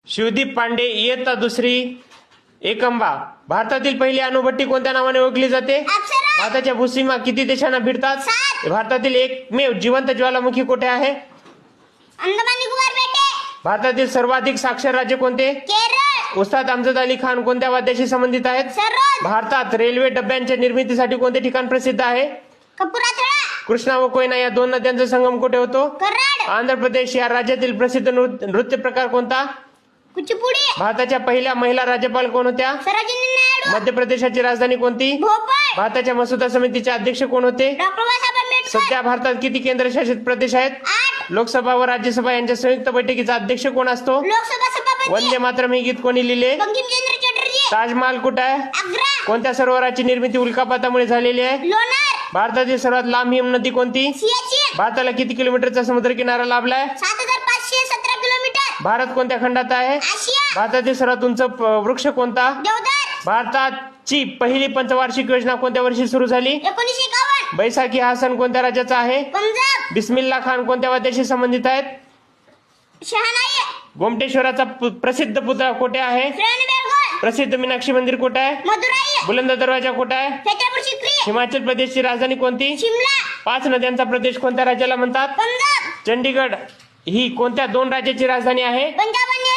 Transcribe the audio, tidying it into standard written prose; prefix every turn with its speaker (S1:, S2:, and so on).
S1: शिवदीप पांडे इयत्ता दुसरी एकंबा. भारतातील पहिली अणुभट्टी कोणत्या नावाने ओळखली जाते?
S2: अप्सरा.
S1: भारताच्या भूसीमा किती देशांना भिडतात?
S2: 7.
S1: भारतातील एकमेव जिवंत ज्वालामुखी कोठे आहे?
S2: अंदमान निकोबार बेटे.
S1: भारतातील सर्वाधिक साक्षर राज्य कोणते?
S2: केरळ.
S1: उस्ताद अमजद अली खान कोणत्या वाद्याशी संबंधित आहेत?
S2: सरोद.
S1: भारतात रेल्वे डब्यांच्या निर्मितीसाठी कोणते ठिकाण प्रसिद्ध आहे?
S2: कपुराथळा.
S1: कृष्णा व कोयना या दोन नद्यांचा संगम कुठे होतो?
S2: कराड.
S1: आंध्र प्रदेश या राज्यातील प्रसिद्ध नृत्य प्रकार कोणता?
S2: कुचिपुडी.
S1: भारताच्या पहिल्या महिला राज्यपाल कोण होत्या?
S2: सरोजिनी नायडू.
S1: मध्य प्रदेशाची राजधानी कोणती?
S2: भोपाळ.
S1: भारताच्या मसुदा समितीचे अध्यक्ष कोण होते?
S2: डॉक्टर बाबासाहेब आंबेडकर.
S1: सध्या भारतात किती केंद्रशासित प्रदेश आहेत?
S2: 8.
S1: लोकसभा व राज्यसभा यांच्या संयुक्त बैठकीचा अध्यक्ष कोण असतो?
S2: लोकसभा सभापती
S1: वंदे मातरम हे गीत कोणी लिहिले?
S2: बंकिमचंद्र चटर्जी.
S1: ताजमहाल कुठे आहे?
S2: आग्रा.
S1: कोणत्या सरोवराची निर्मिती उल्कापातामुळे झालेली आहे?
S2: लोणार.
S1: भारतातील सर्वात लांब हिम नदी कोणती?
S2: सियाचीन.
S1: भारताला किती किलोमीटरचा समुद्र किनारा लाभलाय?
S2: 7517 किलोमीटर.
S1: भारत कोणत्या खंडात आहे?
S2: आशिया.
S1: भारतातील सर्वात उंच वृक्ष कोणता?
S2: देवदार.
S1: भारताची पहिली पंचवार्षिक योजना कोणत्या वर्षी सुरू झाली?
S2: 1951.
S1: बैसाखी हा सण कोणत्या राज्याचा आहे?
S2: पंजाब.
S1: बिस्मिल्ला खान कोणत्या वाद्याशी संबंधित आहेत?
S2: शहानाई.
S1: गोमटेश्वराचा प्रसिद्ध पुतळा कोठे आहे?
S2: श्रेणीबेळगोळ.
S1: प्रसिद्ध मीनाक्षी मंदिर कोठे आहे?
S2: मदुराई.
S1: बुलंद दरवाजा कोठे आहे?
S2: फतेपूर सिक्री.
S1: हिमाचल प्रदेशची राजधानी कोणती?
S2: शिमला.
S1: 5 नद्यांचा प्रदेश कोणत्या राज्याला म्हणतात?
S2: पंजाब.
S1: चंडीगड ही कोणत्या 2 राज्याची राजधानी आहे?
S2: पंजाब आणि